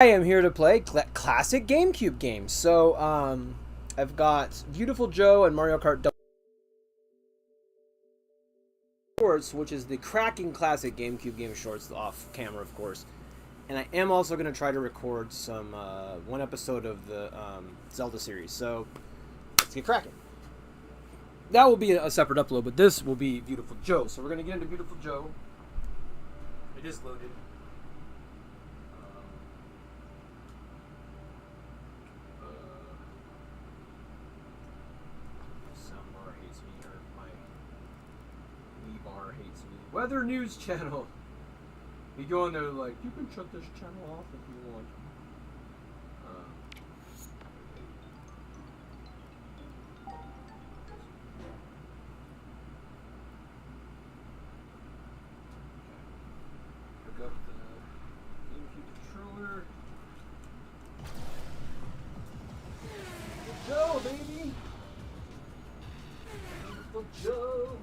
I am here to play classic GameCube games. So, I've got Viewtiful Joe and Mario Kart Double Shorts, which is the cracking classic GameCube game shorts, off camera, of course. And I am also going to try to record some one episode of the Zelda series. So, let's get cracking. That will be a separate upload, but this will be Viewtiful Joe. So we're going to get into Viewtiful Joe. It is loaded. Soundbar hates me, or my Wii bar hates me. Weather News Channel. You go in there like, you can shut this channel off if you want. Hook up the GameCube controller. Joe, baby! Beautiful Joe!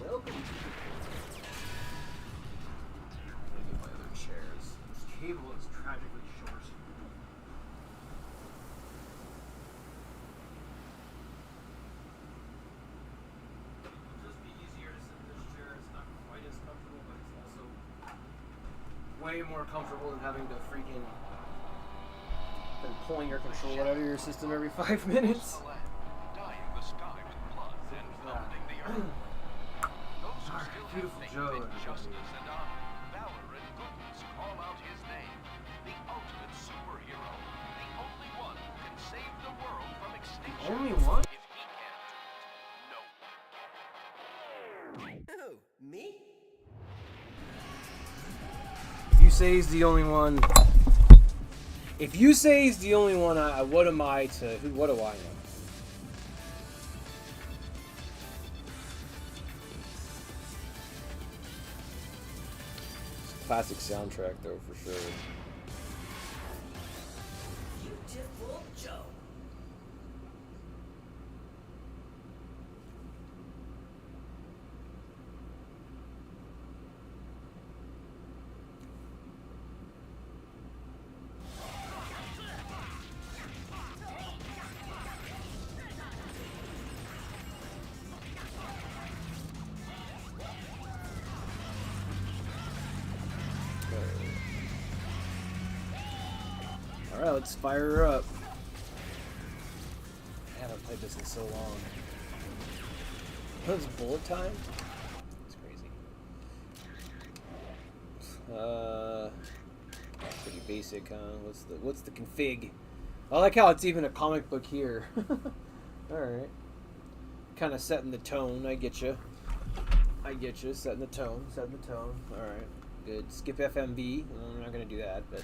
Welcome. Let me get my other chairs. This cable is tragically short. It'll just be easier to sit in this chair. It's not quite as comfortable, but it's also way more comfortable than having to freaking than pulling your controller out of your system every 5 minutes. Beautiful Joe. Justice and honor, valor and goodness call out his name. The ultimate superhero. The only one who can save the world from extinction. Only one? If he can't do it, no. Who? Me? If you say he's the only one. If you say he's the only one, what am I to? What do I know? Classic soundtrack, though, for sure. Viewtiful Joe. Alright, let's fire her up. I haven't played this in so long. What's bullet time? It's crazy. Pretty basic, huh? What's the config? I like how it's even a comic book here. Alright. Kind of setting the tone, I get you. Setting the tone. Alright, good. Skip FMV. Well, I'm not gonna do that, but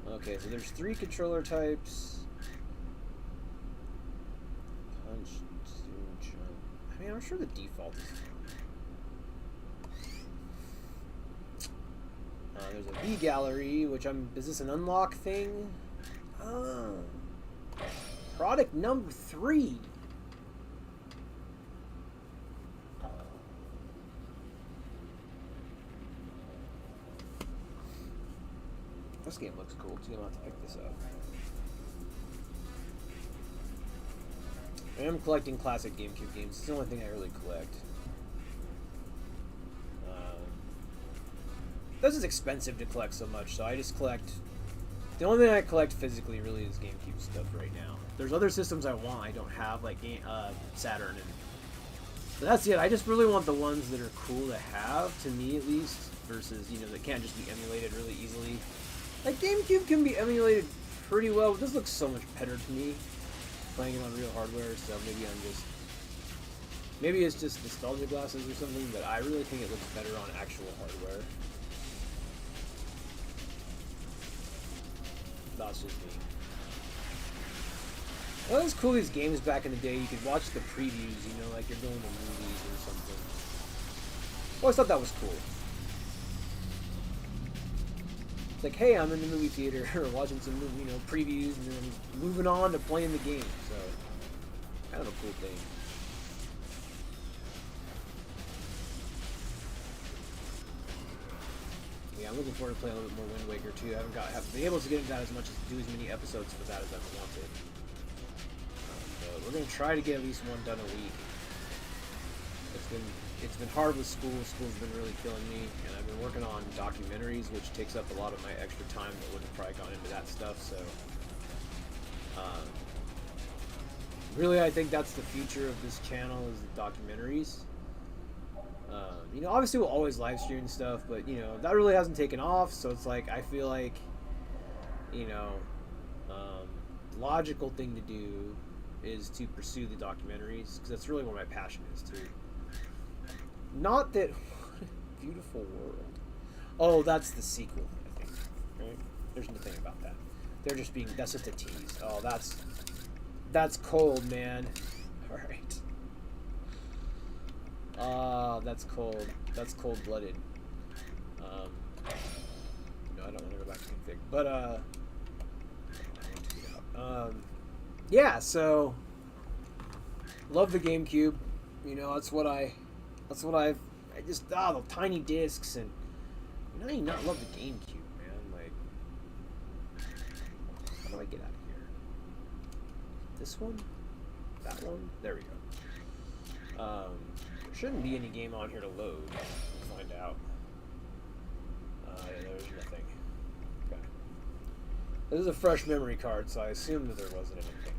okay, so there's 3 controller types. Punch, zoom, jump. I mean, I'm sure the default is fine. There's a V gallery, which is this an unlock thing? Oh. Product number 3. This game looks cool too. I'm going to have to pick this up. I am collecting classic GameCube games. It's the only thing I really collect. This is expensive to collect so much, so I just collect. The only thing I collect physically really is GameCube stuff right now. There's other systems I want I don't have, like Saturn, but that's it. I just really want the ones that are cool to have, to me at least, versus that can't just be emulated really easily. Like, GameCube can be emulated pretty well, but this looks so much better to me, playing it on real hardware, so maybe it's just nostalgia glasses or something, but I really think it looks better on actual hardware. That's just me. Well, it was cool, these games back in the day, you could watch the previews, like you're going to movies or something. I always thought that was cool. It's like, hey, I'm in the movie theater or watching some, previews, and then moving on to playing the game. So, kind of a cool thing. I'm looking forward to playing a little bit more Wind Waker too. I haven't been able to get into that as much as do as many episodes for that as I've wanted. But we're gonna try to get at least one done a week. It's been hard with school. School's been really killing me, and I've been working on documentaries, which takes up a lot of my extra time that would have probably gone into that stuff. So, really, I think that's the future of this channel is the documentaries. You know, obviously we'll always live stream stuff, but you know that really hasn't taken off. So it's like I feel like, you know, logical thing to do is to pursue the documentaries because that's really where my passion is too. Not that Viewtiful World. Oh, that's the sequel, I think. Right? There's nothing about that. They're just being. That's just a tease. Oh, that's cold, man. All right. That's cold. That's cold-blooded. No, I don't want to go back to config. But yeah. So love the GameCube. You know, that's what I just the tiny discs and you know you not love the GameCube, man. Like, how do I get out of here? This one? That one? There we go. There shouldn't be any game on here to load. We'll find out. Yeah, there's nothing. Okay. This is a fresh memory card, so I assume that there wasn't anything.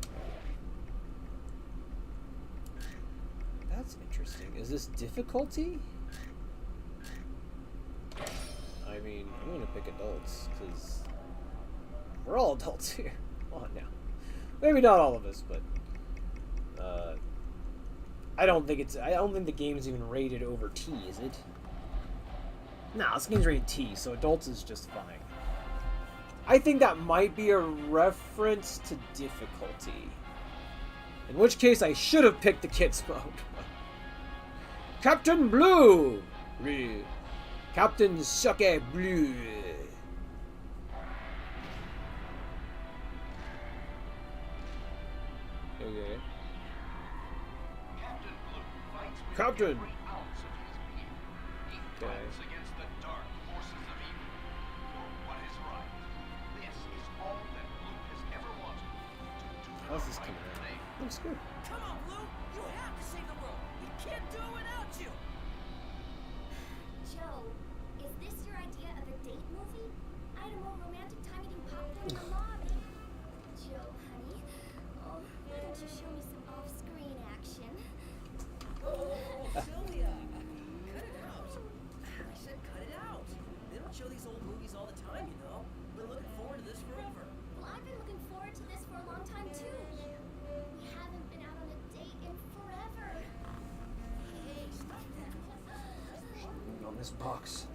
That's interesting. Is this difficulty? I mean, I'm gonna pick adults because we're all adults here. Come on now. Maybe not all of us, but I don't think the game's even rated over T, is it? Nah, this game's rated T, so adults is just fine. I think that might be a reference to difficulty. In which case, I should have picked the kids mode. Captain Blue! Captain Sucker Blue! Okay. Captain! Okay. Against the dark forces of evil for what is right. This is all that Blue has ever wanted. How's this coming out? Looks good. Come on, Blue! You have to save the world! We can't do it without you! Joe, is this your idea of a date movie? I had a more romantic time eating popcorn in the lobby. Joe, honey, oh, why don't you show me some off-screen action? Sylvia! Cut it out! I said cut it out! They don't show these old movies all the time, you know. Been looking forward to this forever. Well, I've been looking forward to this for a long time, too. We haven't been out on a date in forever. Hey, stop that. On this box.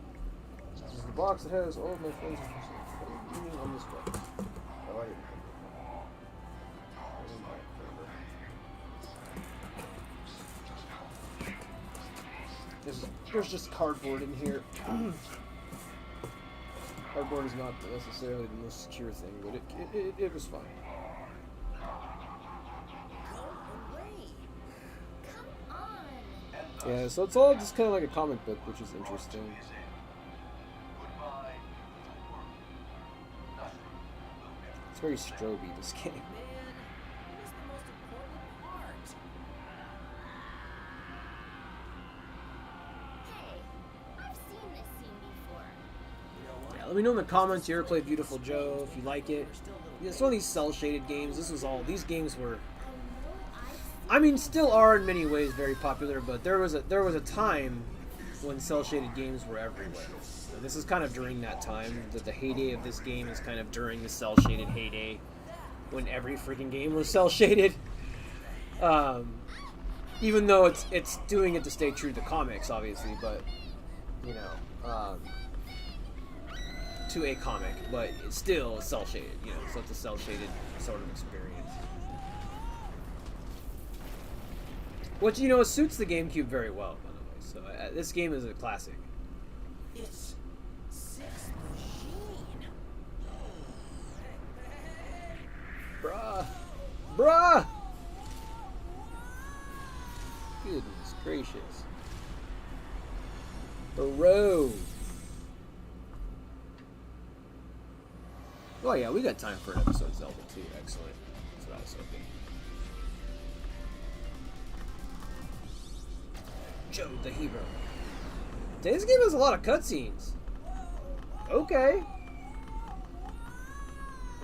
This is the box that has all of my friends on this box. I like it. There's just cardboard in here. Cardboard is not necessarily the most secure thing, but it was fine. Go away! Come on! Yeah, so it's all just kind of like a comic book, which is interesting. It's very stroby, this game. Man, what is the most important part? Hey, I've seen this scene before. You know what? Yeah, let me know in the comments you ever played Viewtiful Joe, if you like it. Yeah, it's one of these cell-shaded games. These games were, I know I've seen I mean, still are in many ways very popular, but there was a time when cell-shaded games were everywhere. And this is kind of during that time, that the heyday of this game is kind of during the cell-shaded heyday, when every freaking game was cell-shaded. Even though it's doing it to stay true to the comics, obviously, but, you know, to a comic, but it's still cell-shaded, you know, so it's a cell-shaded sort of experience. Which, you know, suits the GameCube very well, by the way, so this game is a classic. It's Sixth Machine. Bruh! Goodness gracious. Bro. Oh yeah, we got time for an episode of Zelda too. Excellent. That's what I was hoping. Joe the hero. Today's game has a lot of cutscenes. Okay.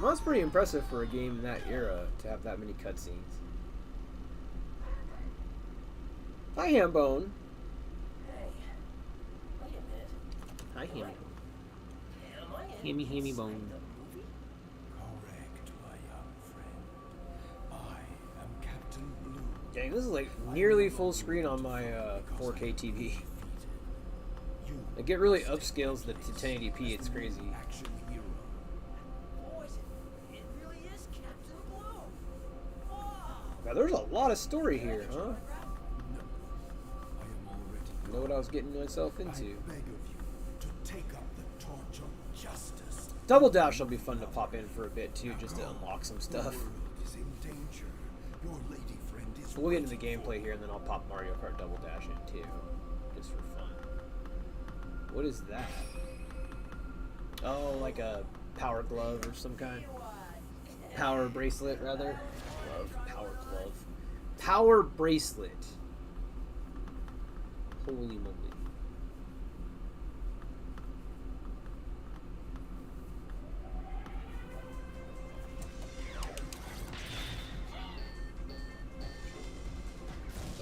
Well, that's pretty impressive for a game in that era to have that many cutscenes. Hi, Hambone. Hey, wait a minute. Hi, Hammy. Am I in Hammy, hammy inside bone. the movie? Correct, my young friend. I am Captain Blue. Dang, this is like nearly full screen on my 4K TV. You I get really upscales to 1080p. It's crazy. action hero. Boys, it really is Captain Blue. Wow. Now, there's a lot of story here, huh? I am already Know what I was getting myself I into. beg of you to take up the torch of justice. Double Dash will be fun to pop in for a bit too, just to unlock some The stuff. world is in danger. Your lady friend is We'll get into the waiting for gameplay here, and then I'll pop Mario Kart Double Dash in too, just for fun. What is that? Oh, like a power glove or some kind. Power bracelet, rather. Glove. Power glove. Power bracelet. Holy moly.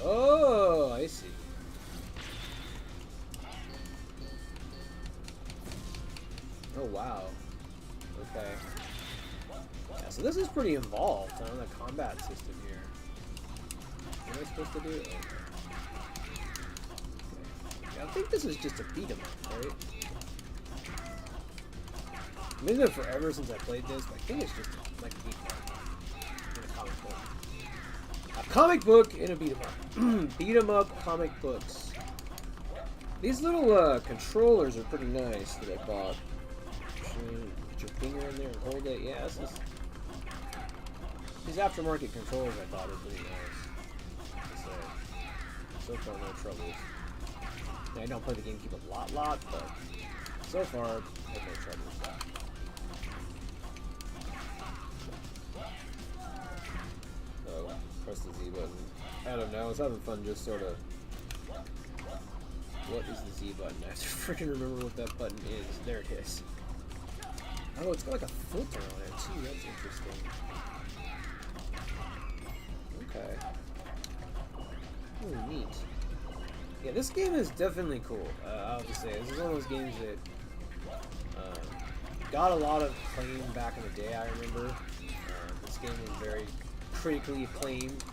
Oh, I see. Oh, wow. Okay. Yeah, so this is pretty involved on the combat system here. What am I supposed to do? Okay. Yeah, I think this is just a beat 'em up, right? It's been forever since I played this, but I think it's just like a beat 'em up in a comic book. A comic book in a beat 'em up. Beat 'em up comic books. These little controllers are pretty nice that I bought. Put your finger in there and hold it. Yeah, this is... These aftermarket controllers I thought were pretty nice. So far, no troubles. I don't play the GameCube a lot, but so far, I have no troubles. Oh, press the Z button. I don't know, I was having fun just sort of... What is the Z button? I have to freaking remember what that button is. There it is. Oh, it's got like a filter on it too. That's interesting. Okay. Oh, neat. Yeah, this game is definitely cool. I'll have to say, this is one of those games that got a lot of acclaim back in the day. I remember this game was very critically acclaimed,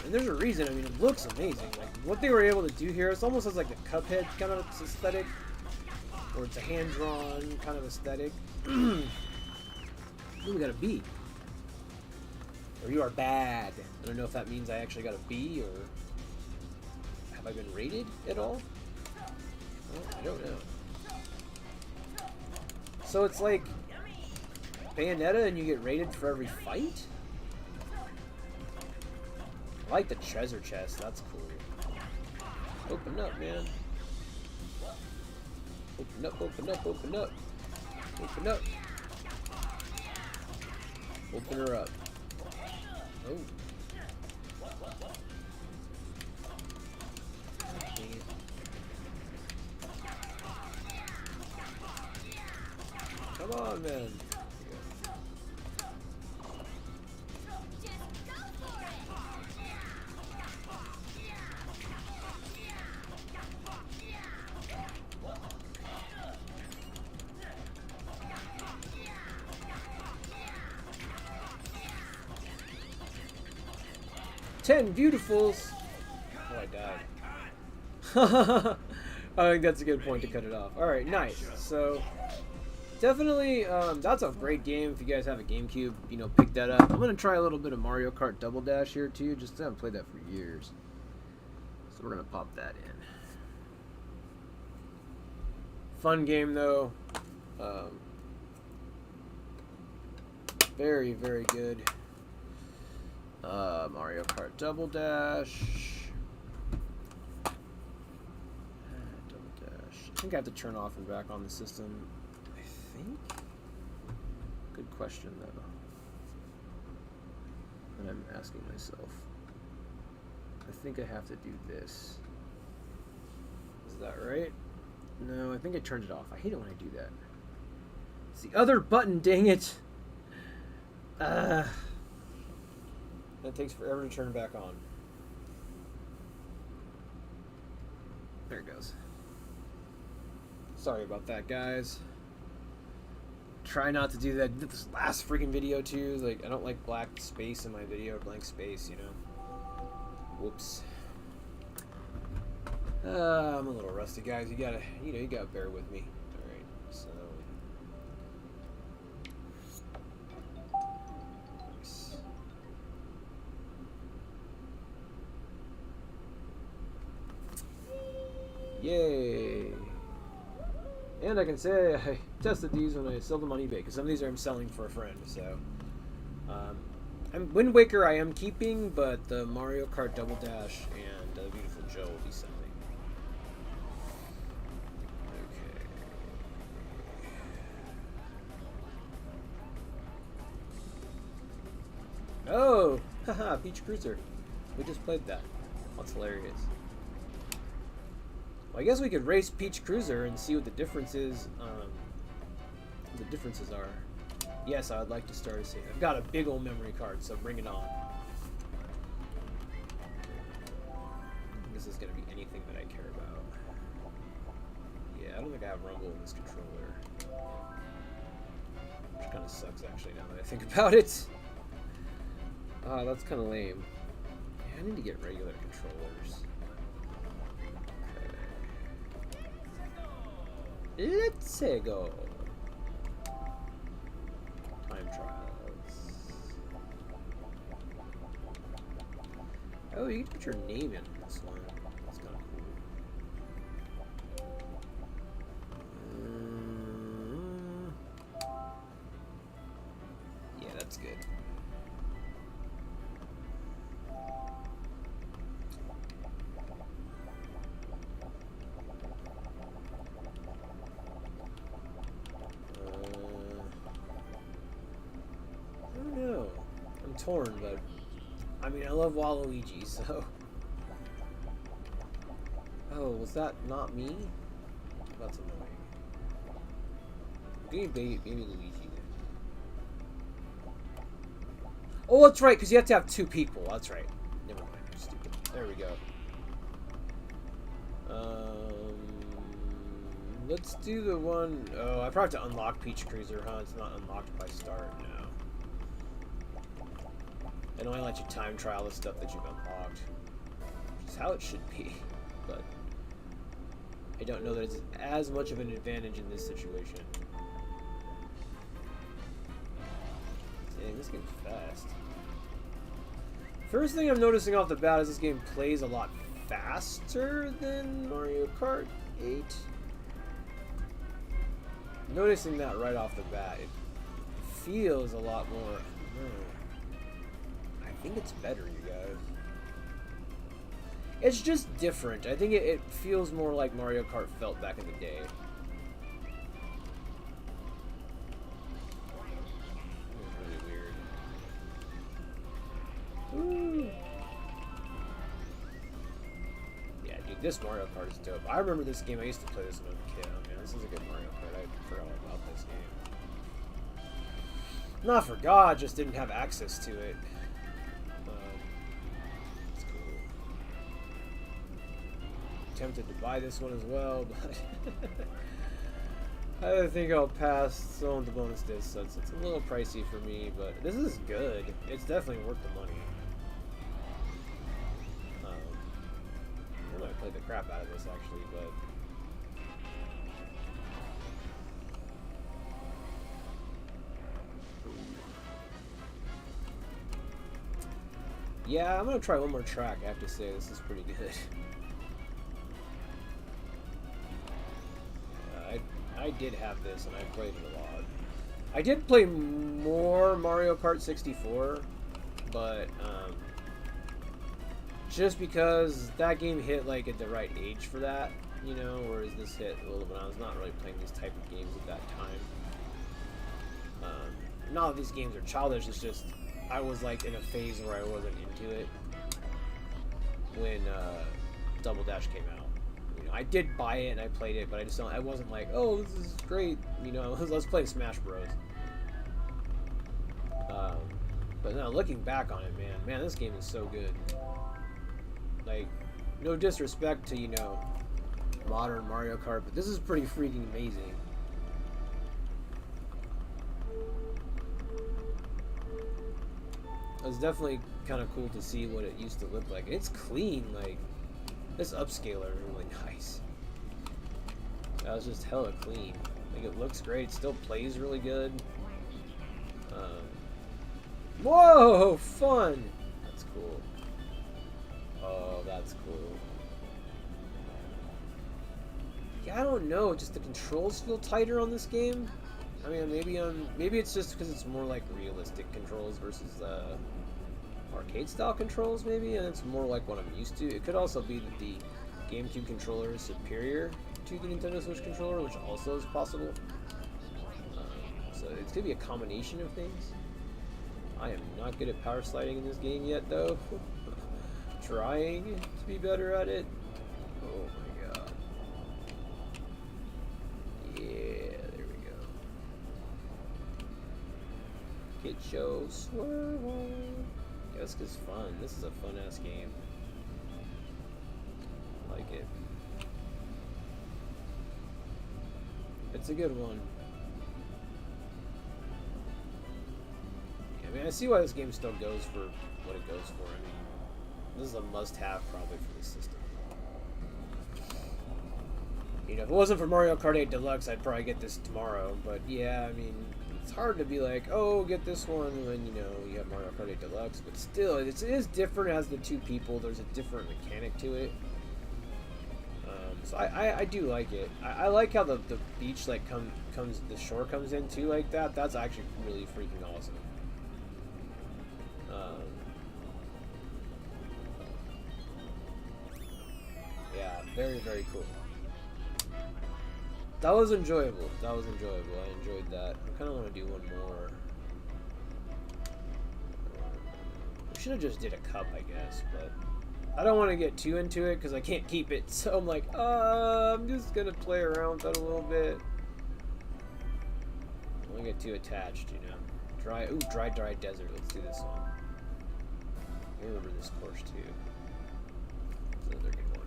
and there's a reason. I mean, it looks amazing. Like what they were able to do here, it's almost has like a Cuphead kind of aesthetic. Or it's a hand-drawn kind of aesthetic. Ooh, we got a B. Or you are bad. I don't know if that means I actually got a B, or have I been rated at all? Well, I don't know. So it's like Bayonetta and you get rated for every fight? I like the treasure chest, that's cool. Open up, man. Open up, open up, open up. Open up. Open her up. Oh. Dang it. Come on, man. Ten Viewtifuls. Oh, I died. I think that's a good point to cut it off. Alright, nice. So, definitely, that's a great game. If you guys have a GameCube, you know, pick that up. I'm going to try a little bit of Mario Kart Double Dash here, too. Just haven't played that for years. So, we're going to pop that in. Fun game, though. Very, very good. Mario Kart Double Dash. Double Dash. I think I have to turn off and back on the system. I think. Good question, though. And I'm asking myself. I think I have to do this. Is that right? No, I think I turned it off. I hate it when I do that. It's the other button, dang it! That takes forever to turn back on. There it goes. Sorry about that, guys. Try not to do that. This last freaking video too. Like, I don't like black space in my video, blank space, you know. Whoops. I'm a little rusty, guys. You gotta bear with me. All right, so. Nice. Yay! And I can say I tested these when I sell them on eBay, because some of these I'm selling for a friend, so. Wind Waker I am keeping, but the Mario Kart Double Dash and Viewtiful Joe will be selling. Okay. Oh! Haha, Peach Cruiser. We just played that. That's hilarious. Well, I guess we could race Peach Cruiser and see what the differences, are. Yes, I would like to start a save. I've got a big old memory card, so bring it on. This is gonna be anything that I care about. Yeah, I don't think I have rumble in this controller. Which kind of sucks, actually, now that I think about it. That's kind of lame. Yeah, I need to get regular controllers. Let's go. Time trials. Oh, you can put your name in this one. That's kind of cool. Yeah, that's good. Torn, but I mean, I love Waluigi, so. Oh, was that not me? That's annoying. Give me baby Luigi then. Oh, that's right, because you have to have two people. That's right. Never mind. I'm stupid. There we go. Let's do the one. Oh, I probably have to unlock Peach Cruiser, huh? It's not unlocked by start. No. They only let you time trial the stuff that you've unlocked, which is how it should be, but I don't know that it's as much of an advantage in this situation. Dang, this game's fast. First thing I'm noticing off the bat is this game plays a lot faster than Mario Kart 8. Noticing that right off the bat, it feels a lot more. I think it's better, you guys. It's just different. I think it feels more like Mario Kart felt back in the day. It was really weird. Ooh. Yeah, dude, this Mario Kart is dope. I remember this game. I used to play this when I was a kid. Oh, man, this is a good Mario Kart. I forgot all about this game. Not forgot, just didn't have access to it. Tempted to buy this one as well, but I think I'll pass some of the bonus discs. So it's a little pricey for me, but this is good. It's definitely worth the money. I might play the crap out of this actually, but yeah, I'm gonna try one more track. I have to say, this is pretty good. I did have this, and I played it a lot. I did play more Mario Kart 64, but just because that game hit like at the right age for that, you know, whereas this hit a little bit. I was not really playing these type of games at that time. not that these games are childish, it's just I was like in a phase where I wasn't into it when Double Dash came out. You know, I did buy it and I played it, but I wasn't like, oh, this is great, you know, let's play Smash Bros. But now looking back on it, man, this game is so good. Like, no disrespect to, you know, modern Mario Kart, but this is pretty freaking amazing. It was definitely kind of cool to see what it used to look like. It's clean, like, this upscaler is really nice. That was just hella clean. Like, it looks great, it still plays really good. Whoa, fun! That's cool. Oh, that's cool. Yeah, I don't know, just the controls feel tighter on this game. I mean, maybe it's just because it's more like realistic controls versus arcade style controls, maybe, and it's more like what I'm used to. It could also be that the GameCube controller is superior to the Nintendo Switch controller, which also is possible. So it's gonna be a combination of things. I am not good at power sliding in this game yet, though. Trying to be better at it. Oh my god. Yeah, there we go. Kid show swerve. Yeah, this is fun. This is a fun ass game. I like it. It's a good one. I mean, I see why this game still goes for what it goes for. I mean, this is a must-have probably for the system. You know, if it wasn't for Mario Kart 8 Deluxe, I'd probably get this tomorrow. But yeah, I mean, it's hard to be like, oh, get this one when, you know, you have Mario Kart 8 Deluxe. But still, it is different as the two people. There's a different mechanic to it. So I do like it. I like how the beach like the shore comes in too like that. That's actually really freaking awesome. Yeah, very, very cool. That was enjoyable. I enjoyed that. I kind of want to do one more. We should have just did a cup, I guess, but I don't want to get too into it because I can't keep it. So I'm like, I'm just gonna play around with that a little bit. I don't get too attached, you know. Dry desert. Let's do this one. I remember this course too. It's another good one.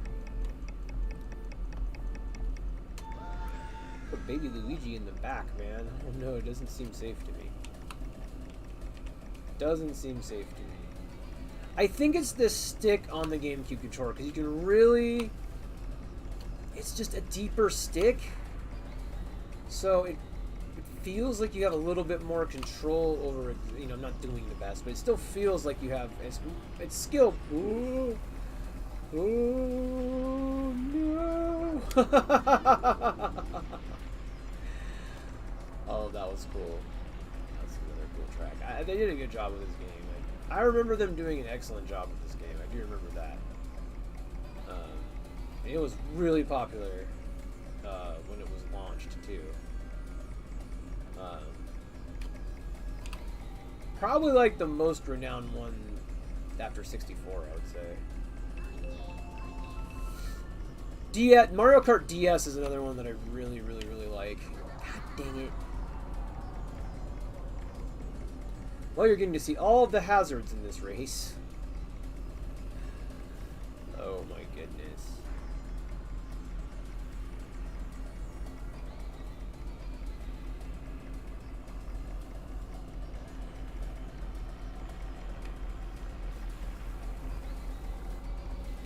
Put baby Luigi in the back, man. Oh no, it doesn't seem safe to me. Doesn't seem safe to me. I think it's the stick on the GameCube controller because you can really. It's just a deeper stick, so it feels like you have a little bit more control over it. You know, I'm not doing the best, but it still feels like you have. It's skill. Ooh. Oh no! Oh, that was cool. That's another cool track. They did a good job with this game. I remember them doing an excellent job with this game. I do remember that. It was really popular when it was launched too. Probably like the most renowned one after 64, I would say. Mario Kart DS is another one that I really, really, really like. God dang it. Well, you're getting to see all of the hazards in this race. Oh my goodness.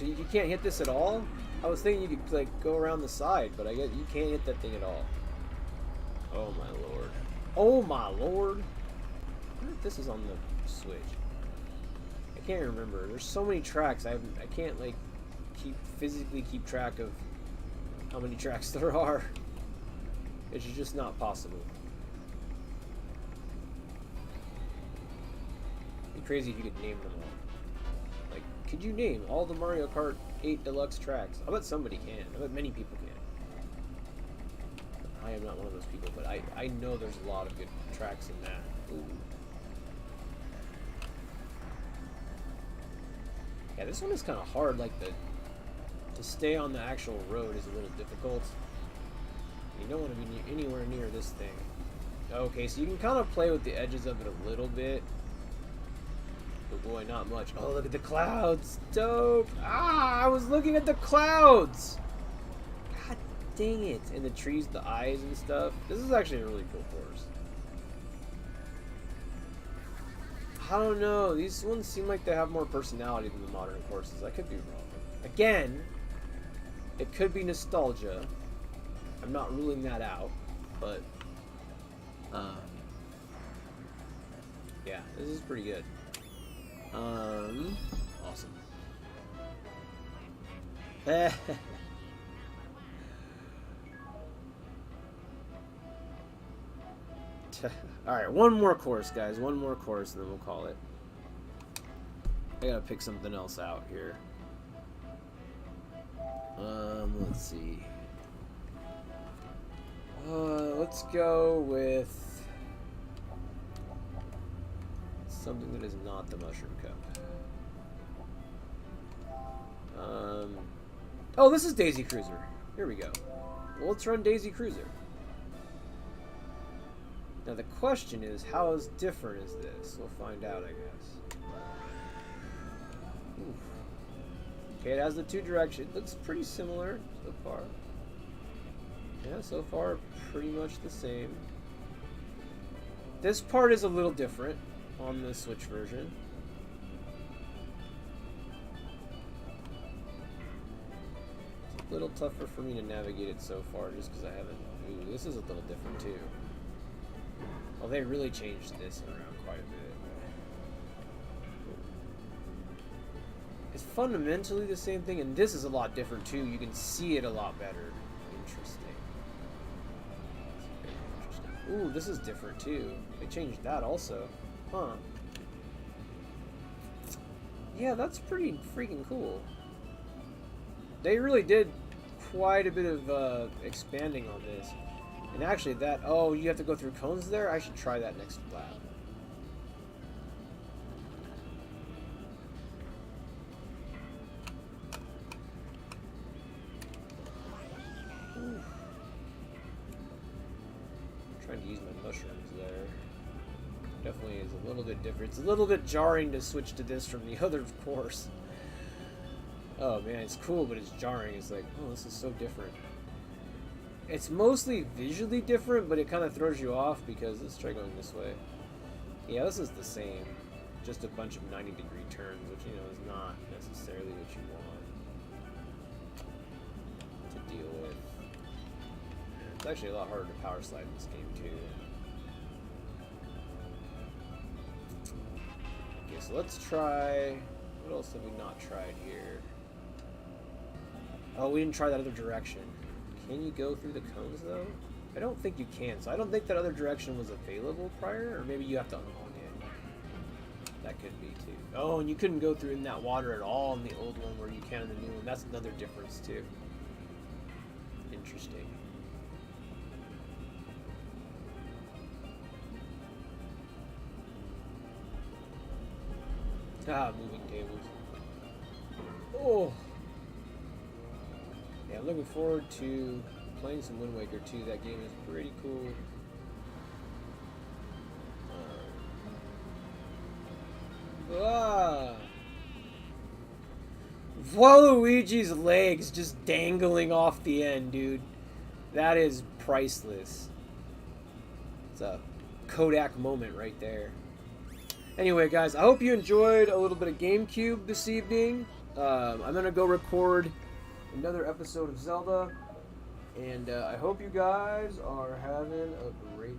You can't hit this at all? I was thinking you could like go around the side, but I guess you can't hit that thing at all. Oh my lord. Oh my lord. I wonder if this is on the Switch. I can't remember. There's so many tracks. I can't like physically keep track of how many tracks there are. It's just not possible. It'd be crazy if you could name them all. Like, could you name all the Mario Kart 8 Deluxe tracks? I bet somebody can. I bet many people can. I am not one of those people, but I know there's a lot of good tracks in that Ooh. Yeah, this one is kind of hard. Like to stay on the actual road is a little difficult. You don't want to be anywhere near this thing. Okay, so you can kind of play with the edges of it a little bit. But boy, not much. Oh, look at the clouds. Dope. Ah, I was looking at the clouds. God dang it. And the trees, the eyes and stuff. This is actually a really cool course. I don't know. These ones seem like they have more personality than the modern courses. I could be wrong. Again, it could be nostalgia. I'm not ruling that out. But, yeah, this is pretty good. Awesome. Alright, one more course, guys. One more course, and then we'll call it. I gotta pick something else out here. Let's see. Let's go with something that is not the Mushroom Cup. Oh, this is Daisy Cruiser. Here we go. Well, let's run Daisy Cruiser. Now the question is, how different is this? We'll find out, I guess. Oof. Okay, it has the 2 directions. It looks pretty similar so far. Yeah, so far, pretty much the same. This part is a little different on the Switch version. It's a little tougher for me to navigate it so far just because I haven't... Ooh, this is a little different too. Well, they really changed this around quite a bit. It's fundamentally the same thing, and this is a lot different too. You can see it a lot better. Interesting. Ooh, this is different too. They changed that also. Huh. Yeah, that's pretty freaking cool. They really did quite a bit of expanding on this. And actually that... Oh, you have to go through cones there? I should try that next lap. Trying to use my mushrooms there. Definitely is a little bit different. It's a little bit jarring to switch to this from the other course. Oh man, it's cool, but it's jarring. It's like, oh, this is so different. It's mostly visually different, but it kind of throws you off because, let's try going this way. Yeah, this is the same. Just a bunch of 90-degree turns, which, you know, is not necessarily what you want to deal with. It's actually a lot harder to power slide in this game, too. Okay, so let's try... What else have we not tried here? Oh, we didn't try that other direction. Can you go through the cones, though? I don't think you can, so I don't think that other direction was available prior, or maybe you have to unlock it. That could be, too. Oh, and you couldn't go through in that water at all in the old one where you can in the new one. That's another difference, too. Interesting. Ah, moving tables. Oh! Yeah, I'm looking forward to playing some Wind Waker 2. That game is pretty cool. Waluigi's legs just dangling off the end, dude. That is priceless. It's a Kodak moment right there. Anyway, guys, I hope you enjoyed a little bit of GameCube this evening. I'm going to go record another episode of Zelda. And I hope you guys are having a great